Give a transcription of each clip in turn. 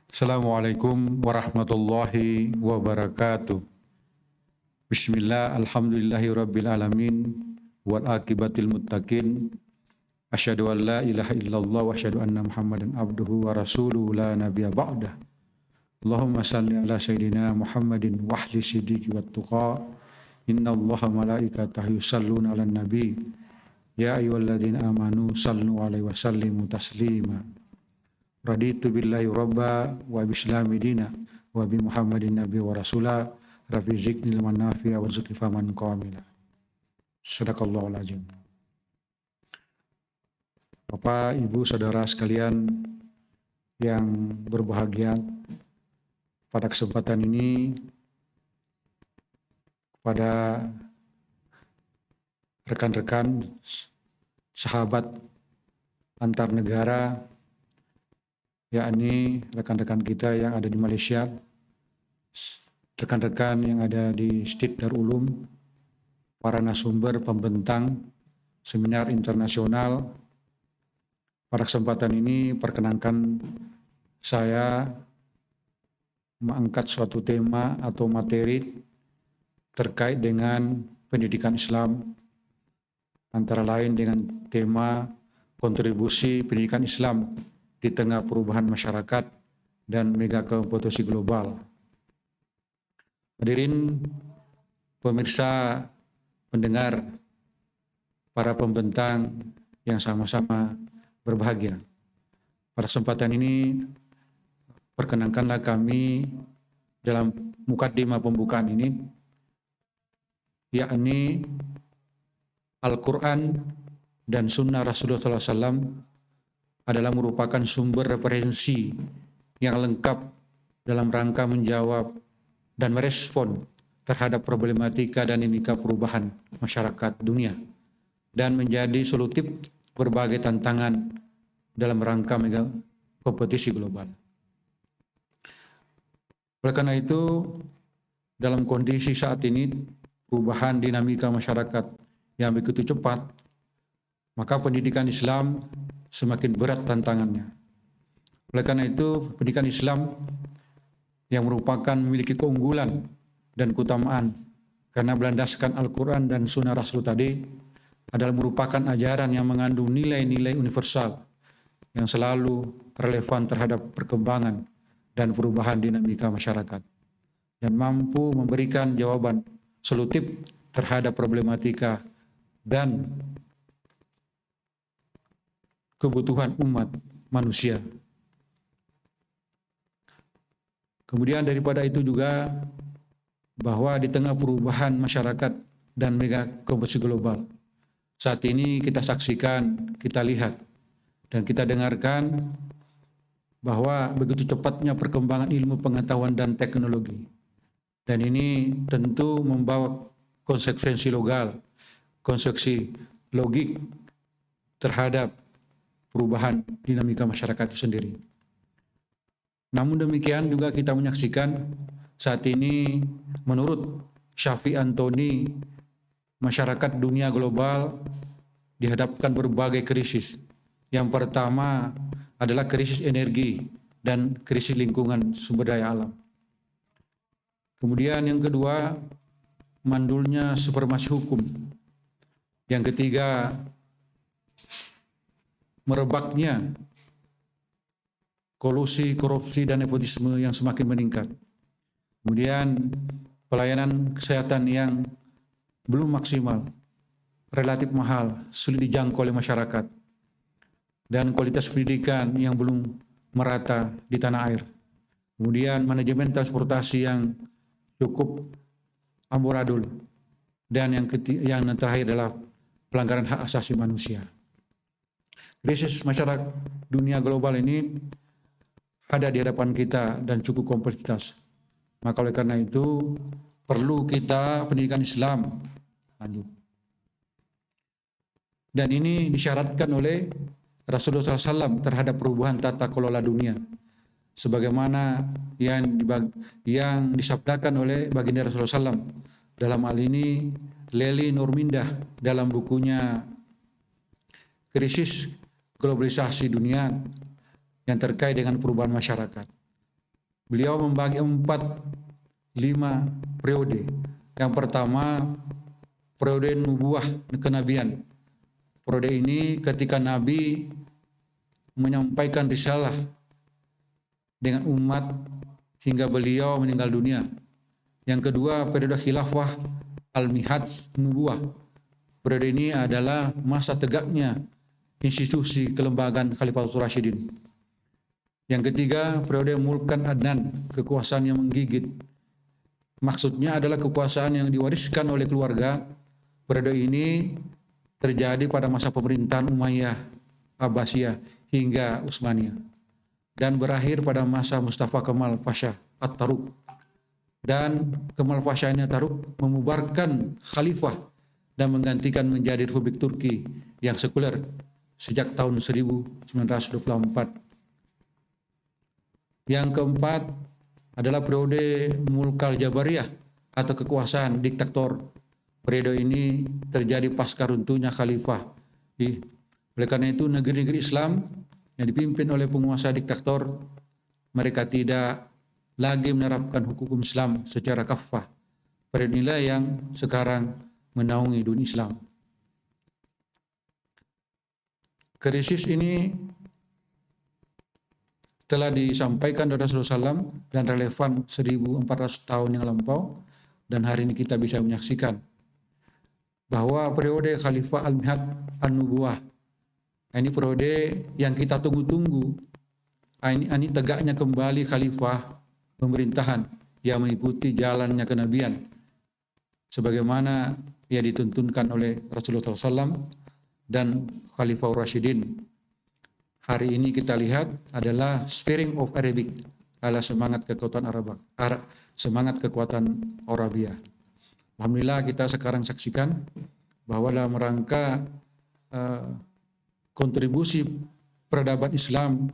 Assalamualaikum warahmatullahi wabarakatuh. Bismillah, alhamdulillahi rabbil alamin, wal akibatil muttaqin. Asyhadu an la ilaha illallah wa asyhadu anna Muhammadan abduhu wa rasuluhu la nabiyya ba'dah. Allahumma salli ala sayyidina Muhammadin wahli siddiqi wat tuqa. Inna allaha malaikatahu yusalluna ala nabi. Ya ayyuhalladzina amanu sallu alaihi wa sallimu taslima. Raditu billahi rabba wa bislami dina wa bi Muhammadin nabi wa rasula rafi ziknil manafi'a wa rizqi faman qamila. Sadaqallahul azim. Bapak, Ibu, Saudara sekalian yang berbahagia, pada kesempatan ini kepada rekan-rekan sahabat antar negara, yakni rekan-rekan kita yang ada di Malaysia, rekan-rekan yang ada di Masjid Darul Ulum, para narasumber pembentang seminar internasional. Pada kesempatan ini perkenankan saya mengangkat suatu tema atau materi terkait dengan pendidikan Islam, antara lain dengan tema kontribusi pendidikan Islam di tengah perubahan masyarakat dan mega kompetisi global. Hadirin pemirsa, pendengar, para pembentang yang sama-sama berbahagia. Pada kesempatan ini perkenankanlah kami dalam mukadimah pembukaan ini, yakni Al-Quran dan Sunnah Rasulullah SAW adalah merupakan sumber referensi yang lengkap dalam rangka menjawab dan merespon terhadap problematika dan dinamika perubahan masyarakat dunia dan menjadi solutif berbagai tantangan dalam rangka mega kompetisi global. Oleh karena itu, dalam kondisi saat ini perubahan dinamika masyarakat yang begitu cepat, maka pendidikan Islam semakin berat tantangannya. Oleh karena itu, pendidikan Islam yang merupakan memiliki keunggulan dan keutamaan karena berlandaskan Al-Quran dan Sunnah Rasul tadi adalah merupakan ajaran yang mengandung nilai-nilai universal yang selalu relevan terhadap perkembangan dan perubahan dinamika masyarakat dan mampu memberikan jawaban solutif terhadap problematika dan kebutuhan umat manusia. Kemudian daripada itu juga bahwa di tengah perubahan masyarakat dan mega kompetisi global, saat ini kita saksikan, kita lihat, dan kita dengarkan bahwa begitu cepatnya perkembangan ilmu pengetahuan dan teknologi. Dan ini tentu membawa konsekuensi logik terhadap perubahan dinamika masyarakat itu sendiri. Namun demikian juga kita menyaksikan saat ini menurut Shafi Anthony, masyarakat dunia global dihadapkan berbagai krisis. Yang pertama adalah krisis energi dan krisis lingkungan sumber daya alam. Kemudian yang kedua, mandulnya supremasi hukum. Yang ketiga, merebaknya kolusi, korupsi, dan nepotisme yang semakin meningkat. Kemudian pelayanan kesehatan yang belum maksimal, relatif mahal, sulit dijangkau oleh masyarakat, dan kualitas pendidikan yang belum merata di tanah air. Kemudian manajemen transportasi yang cukup amburadul, dan yang terakhir adalah pelanggaran hak asasi manusia. Krisis masyarakat dunia global ini ada di hadapan kita dan cukup kompleksitas. Maka oleh karena itu perlu kita pendidikan Islam lanjut. Dan ini disyaratkan oleh Rasulullah SAW terhadap perubahan tata kelola dunia, sebagaimana yang disabdakan oleh baginda Rasulullah SAW. Dalam hal ini Leli Nurmindah dalam bukunya Krisis Globalisasi Dunia yang terkait dengan perubahan masyarakat. Beliau membagi 5 periode. Yang pertama, periode nubuah, kenabian. Periode ini ketika Nabi menyampaikan risalah dengan umat hingga beliau meninggal dunia. Yang kedua, periode khilafah al-mihaj nubuah. Periode ini adalah masa tegaknya institusi kelembagaan Khalifatul Rasyidin. Yang ketiga, periode mulkan adnan, kekuasaan yang menggigit. Maksudnya adalah kekuasaan yang diwariskan oleh keluarga. Periode ini terjadi pada masa pemerintahan Umayyah, Abbasiyah hingga Utsmaniyah, dan berakhir pada masa Mustafa Kemal Pasha At-Taruq. Dan Kemal Pasha ini At-Taruq memubarkan khalifah dan menggantikan menjadi Republik Turki yang sekuler sejak tahun 1924. Yang keempat adalah periode Mulkal Jabariyah atau kekuasaan diktator. Periode ini terjadi pasca runtuhnya khalifah. Oleh karena itu negeri-negeri Islam yang dipimpin oleh penguasa diktator, mereka tidak lagi menerapkan hukum Islam secara kafah. Periode inilah yang sekarang menaungi dunia Islam. Krisis ini telah disampaikan oleh Rasulullah SAW dan relevan 1400 tahun yang lampau, dan hari ini kita bisa menyaksikan bahwa periode Khalifah Al-Mihad An-Nubuwah ini periode yang kita tunggu-tunggu. Ini tegaknya kembali khalifah pemerintahan yang mengikuti jalannya kenabian sebagaimana yang dituntunkan oleh Rasulullah SAW dan Khalifah Rasyidin. Hari ini kita lihat adalah Spring of Arabic, adalah semangat kekuatan semangat kekuatan Arabia. Alhamdulillah kita sekarang saksikan bahwa dalam rangka kontribusi peradaban Islam,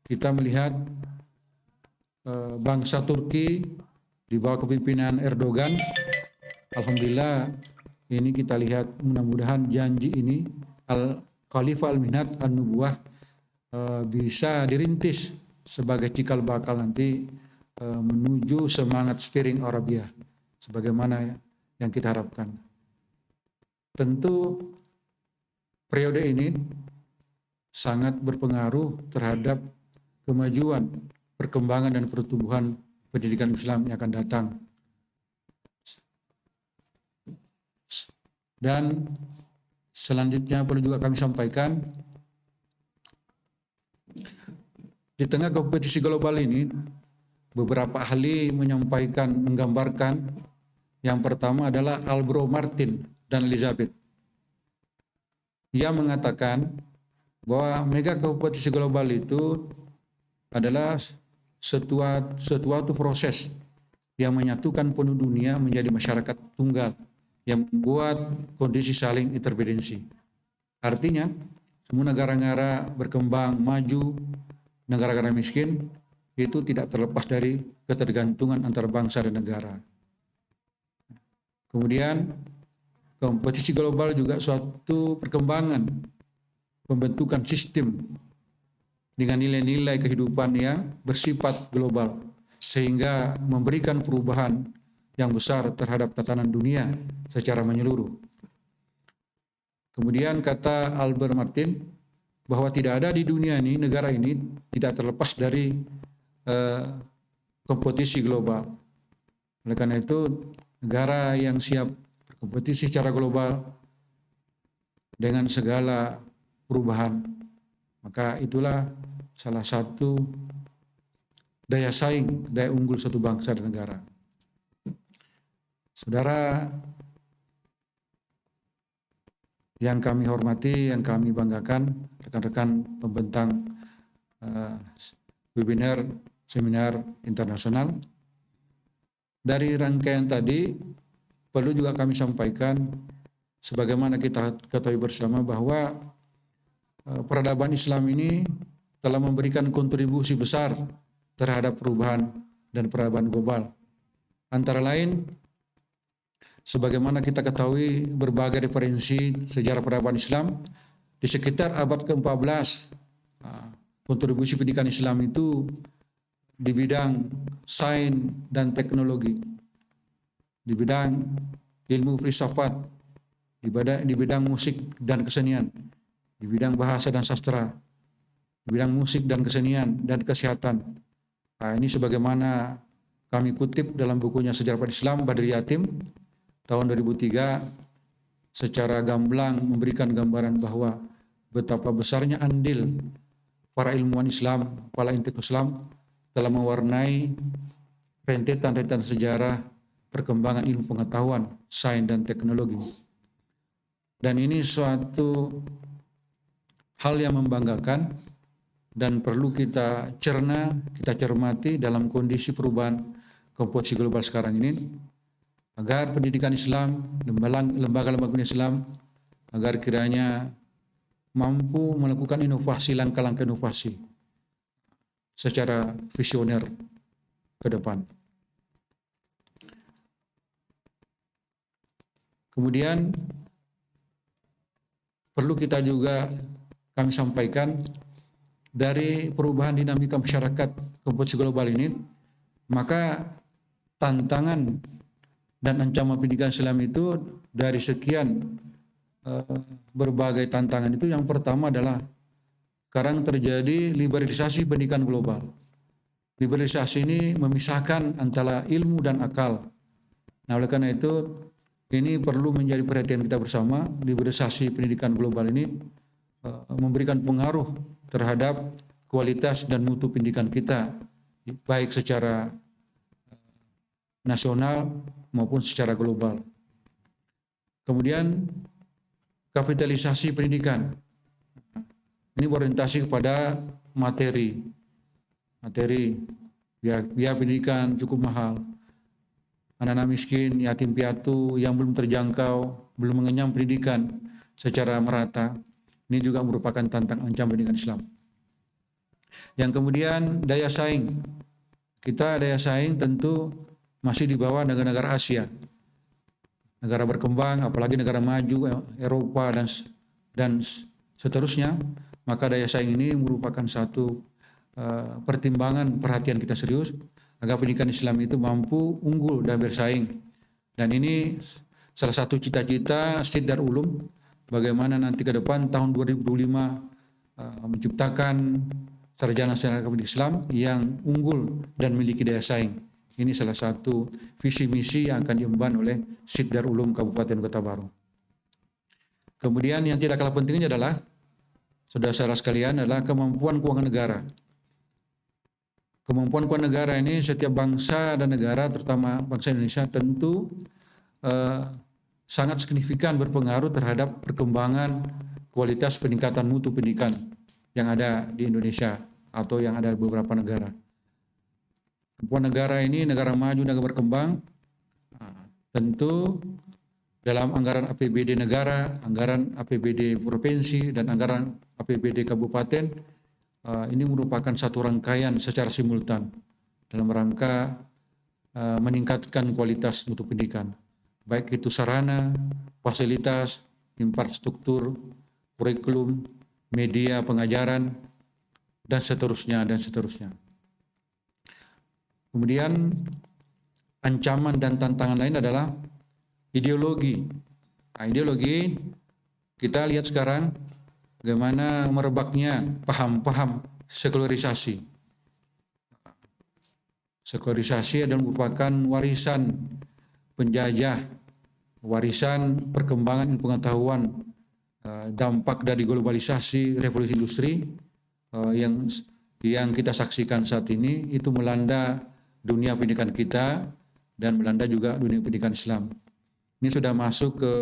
kita melihat bangsa Turki di bawah kepemimpinan Erdogan. Alhamdulillah ini kita lihat mudah-mudahan janji ini Khalifah Al-Mihad An-Nubuwah bisa dirintis sebagai cikal bakal nanti menuju semangat Spring Arabia sebagaimana yang kita harapkan. Tentu periode ini sangat berpengaruh terhadap kemajuan, perkembangan dan pertumbuhan pendidikan Islam yang akan datang. Dan selanjutnya perlu juga kami sampaikan, di tengah kompetisi global ini, beberapa ahli menyampaikan, menggambarkan, yang pertama adalah Alvaro Martin dan Elizabeth. Ia mengatakan bahwa mega kompetisi global itu adalah suatu proses yang menyatukan penduduk dunia menjadi masyarakat tunggal yang membuat kondisi saling interdependensi. Artinya, semua negara-negara berkembang, maju, negara-negara miskin, itu tidak terlepas dari ketergantungan antar bangsa dan negara. Kemudian, kompetisi global juga suatu perkembangan pembentukan sistem dengan nilai-nilai kehidupan yang bersifat global, sehingga memberikan perubahan yang besar terhadap tatanan dunia secara menyeluruh. Kemudian kata Albert Martin bahwa tidak ada di dunia ini, negara ini tidak terlepas dari kompetisi global. Oleh karena itu, negara yang siap berkompetisi secara global dengan segala perubahan, maka itulah salah satu daya saing, daya unggul suatu bangsa dan negara. Saudara yang kami hormati, yang kami banggakan, rekan-rekan pembentang webinar seminar internasional, dari rangkaian tadi perlu juga kami sampaikan, sebagaimana kita ketahui bersama bahwa peradaban Islam ini telah memberikan kontribusi besar terhadap perubahan dan peradaban global. Antara lain, sebagaimana kita ketahui berbagai referensi sejarah peradaban Islam, di sekitar abad ke-14, kontribusi pendidikan Islam itu di bidang sains dan teknologi, di bidang ilmu filsafat, di bidang musik dan kesenian, di bidang bahasa dan sastra, di bidang musik dan kesenian dan kesehatan. Nah, ini sebagaimana kami kutip dalam bukunya Sejarah Pada Islam Badri Yatim tahun 2003, secara gamblang memberikan gambaran bahwa betapa besarnya andil para ilmuwan Islam, para intelektual Islam telah mewarnai rentetan-rentetan sejarah perkembangan ilmu pengetahuan, sains dan teknologi. Dan ini suatu hal yang membanggakan dan perlu kita cerna, kita cermati dalam kondisi perubahan komposisi global sekarang ini, agar pendidikan Islam, lembaga-lembaga Islam, agar kiranya mampu melakukan inovasi, langkah-langkah inovasi secara visioner ke depan. Kemudian perlu kita juga kami sampaikan, dari perubahan dinamika masyarakat komposisi global ini, maka tantangan dan ancaman pendidikan Islam itu dari sekian berbagai tantangan itu, yang pertama adalah sekarang terjadi liberalisasi pendidikan global. Liberalisasi ini memisahkan antara ilmu dan akal. Nah, oleh karena itu ini perlu menjadi perhatian kita bersama. Liberalisasi pendidikan global ini memberikan pengaruh terhadap kualitas dan mutu pendidikan kita, baik secara nasional maupun secara global. Kemudian kapitalisasi pendidikan ini berorientasi kepada materi, biaya pendidikan cukup mahal, anak-anak miskin, yatim piatu yang belum terjangkau, belum mengenyam pendidikan secara merata. Ini juga merupakan tantangan ancaman pendidikan Islam. Yang kemudian daya saing, kita daya saing tentu masih di bawah negara-negara Asia, negara berkembang, apalagi negara maju, Eropa dan seterusnya. Maka daya saing ini merupakan satu pertimbangan perhatian kita serius agar pendidikan Islam itu mampu unggul dan bersaing. Dan ini salah satu cita-cita Masjid Darul Ulum, bagaimana nanti ke depan tahun 2025 menciptakan sarjana-sarjana pendidikan Islam yang unggul dan memiliki daya saing. Ini salah satu visi misi yang akan diemban oleh Masjid Darul Ulum Kabupaten Kota Baru. Kemudian yang tidak kalah pentingnya adalah, saudara-saudara sekalian, adalah kemampuan keuangan negara. Kemampuan keuangan negara ini setiap bangsa dan negara, terutama bangsa Indonesia, tentu sangat signifikan berpengaruh terhadap perkembangan kualitas peningkatan mutu pendidikan yang ada di Indonesia atau yang ada di beberapa negara. Kemampuan negara ini, negara maju, negara berkembang, tentu dalam anggaran APBD negara, anggaran APBD provinsi, dan anggaran APBD kabupaten, ini merupakan satu rangkaian secara simultan dalam rangka meningkatkan kualitas mutu pendidikan, baik itu sarana, fasilitas, infrastruktur, kurikulum, media pengajaran, dan seterusnya, dan seterusnya. Kemudian ancaman dan tantangan lain adalah ideologi. Nah, ideologi, kita lihat sekarang bagaimana merebaknya paham-paham sekularisasi. Sekularisasi adalah merupakan warisan penjajah, warisan perkembangan ilmu pengetahuan, dampak dari globalisasi, revolusi industri yang kita saksikan saat ini, itu melanda dunia pendidikan kita dan melanda juga dunia pendidikan Islam. Ini sudah masuk ke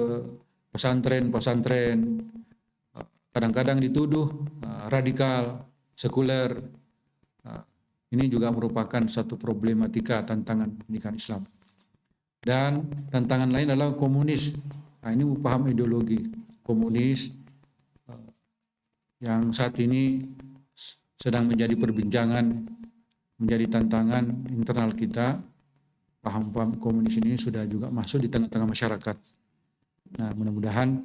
pesantren-pesantren, kadang-kadang dituduh radikal, sekuler. Ini juga merupakan satu problematika tantangan pendidikan Islam. Dan tantangan lain adalah komunis. Nah, ini paham ideologi komunis yang saat ini sedang menjadi perbincangan, menjadi tantangan internal kita. Paham-paham komunis ini sudah juga masuk di tengah-tengah masyarakat. Nah, mudah-mudahan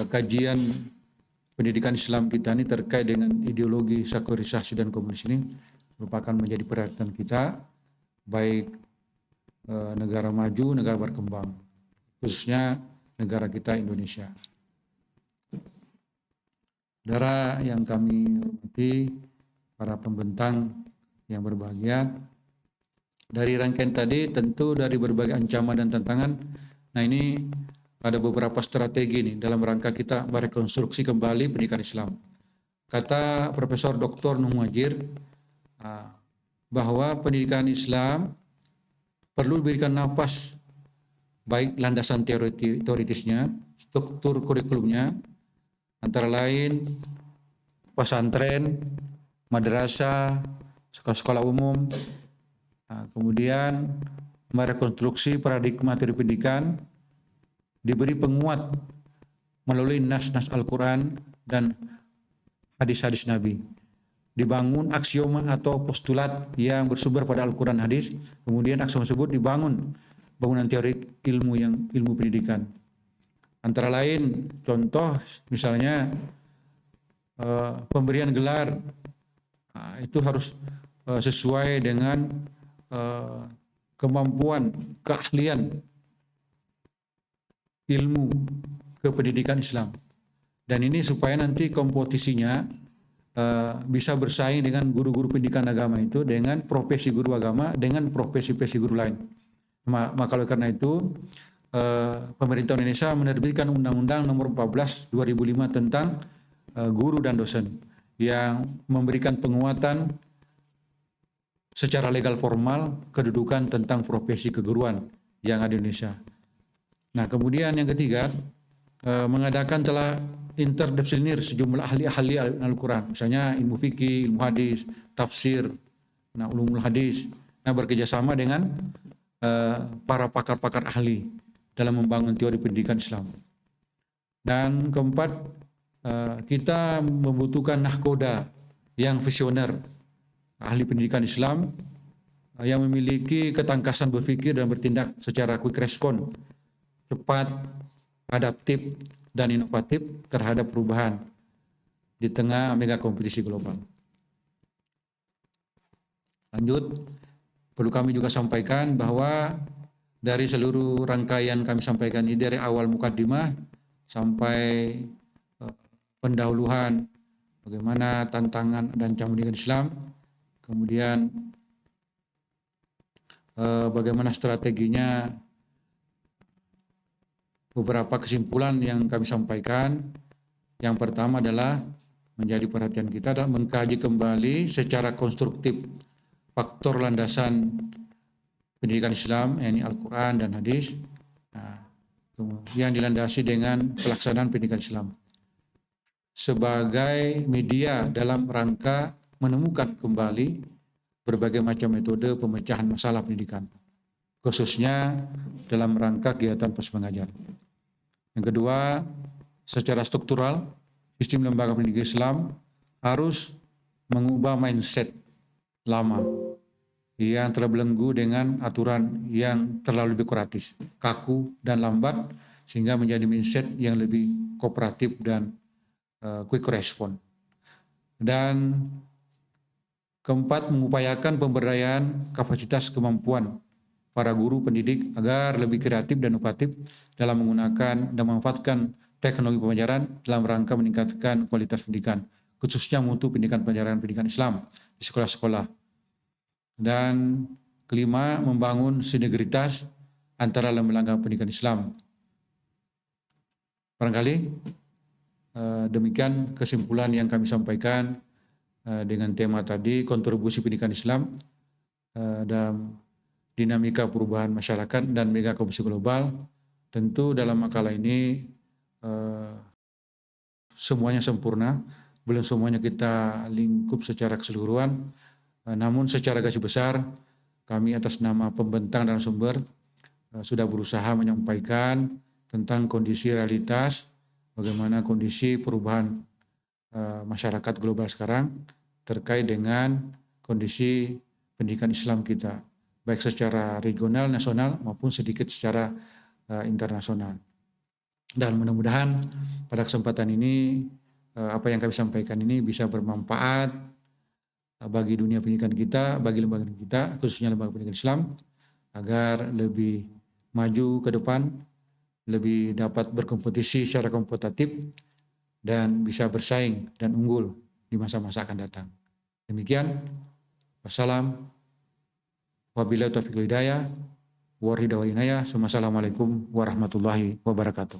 kajian pendidikan Islam kita ini terkait dengan ideologi sekularisasi dan komunis ini merupakan menjadi perhatian kita, baik negara maju, negara berkembang, khususnya negara kita Indonesia. Saudara yang kami hormati, para pembentang yang berbahagia, dari rangkaian tadi tentu dari berbagai ancaman dan tantangan, nah ini ada beberapa strategi nih dalam rangka kita merekonstruksi kembali pendidikan Islam. Kata Profesor Dr. Nuh Muhajir bahwa pendidikan Islam perlu diberikan napas, baik landasan teoritisnya, struktur kurikulumnya, antara lain pesantren, madrasah, sekolah-sekolah umum, kemudian merekonstruksi paradigma teori pendidikan, diberi penguat melalui nas-nas Al-Quran dan hadis-hadis Nabi. Dibangun aksioma atau postulat yang bersumber pada Al-Quran hadis, kemudian aksioma tersebut dibangun bangunan teori ilmu pendidikan. Antara lain contoh misalnya pemberian gelar itu harus sesuai dengan kemampuan, keahlian ilmu kependidikan Islam. Dan ini supaya nanti kompetisinya bisa bersaing dengan guru-guru pendidikan agama itu dengan profesi guru agama dengan profesi-profesi guru lain. Maka oleh karena itu pemerintah Indonesia menerbitkan Undang-Undang Nomor 14 2005 tentang guru dan dosen yang memberikan penguatan secara legal formal kedudukan tentang profesi keguruan yang ada di Indonesia. Nah, kemudian yang ketiga, mengadakan telah interdisipliner sejumlah ahli-ahli Al-Quran, misalnya ilmu fikih, ilmu hadis, tafsir, ulumul hadis, bekerjasama dengan para pakar-pakar ahli dalam membangun teori pendidikan Islam. Dan keempat, kita membutuhkan nahkoda yang visioner, ahli pendidikan Islam yang memiliki ketangkasan berpikir dan bertindak secara quick response, cepat, adaptif, dan inovatif terhadap perubahan di tengah mega kompetisi global. Lanjut, perlu kami juga sampaikan bahwa dari seluruh rangkaian kami sampaikan ini, dari awal mukaddimah sampai pendahuluan bagaimana tantangan dan ancaman pendidikan Islam, kemudian bagaimana strateginya, beberapa kesimpulan yang kami sampaikan. Yang pertama adalah menjadi perhatian kita adalah mengkaji kembali secara konstruktif faktor landasan pendidikan Islam, yakni Al-Quran dan hadis, yang dilandasi dengan pelaksanaan pendidikan Islam sebagai media dalam rangka menemukan kembali berbagai macam metode pemecahan masalah pendidikan, khususnya dalam rangka kegiatan pengajar. Yang kedua, secara struktural, sistem lembaga pendidikan Islam harus mengubah mindset lama yang telah belenggu dengan aturan yang terlalu birokratis, kaku dan lambat, sehingga menjadi mindset yang lebih kooperatif dan quick response. Dan keempat, mengupayakan pemberdayaan kapasitas kemampuan para guru pendidik agar lebih kreatif dan inovatif dalam menggunakan dan memanfaatkan teknologi pembelajaran dalam rangka meningkatkan kualitas pendidikan, khususnya mutu pendidikan pendidikan Islam di sekolah-sekolah. Dan kelima, membangun sinergitas antara lembaga pendidikan Islam. Barangkali demikian kesimpulan yang kami sampaikan dengan tema tadi, kontribusi pendidikan Islam dalam dinamika perubahan masyarakat dan mega kompetisi global. Tentu dalam makalah ini semuanya sempurna, belum semuanya kita lingkup secara keseluruhan, namun secara garis besar kami atas nama pembentang dan sumber sudah berusaha menyampaikan tentang kondisi realitas, bagaimana kondisi perubahan masyarakat global sekarang terkait dengan kondisi pendidikan Islam kita, baik secara regional, nasional, maupun sedikit secara internasional. Dan mudah-mudahan pada kesempatan ini apa yang kami sampaikan ini bisa bermanfaat bagi dunia pendidikan kita, bagi lembaga kita, khususnya lembaga pendidikan Islam, agar lebih maju ke depan, lebih dapat berkompetisi secara kompetitif, dan bisa bersaing dan unggul di masa-masa akan datang. Demikian, wassalam, wabillahi taufiq wal hidayah, wassalamualaikum warahmatullahi wabarakatuh.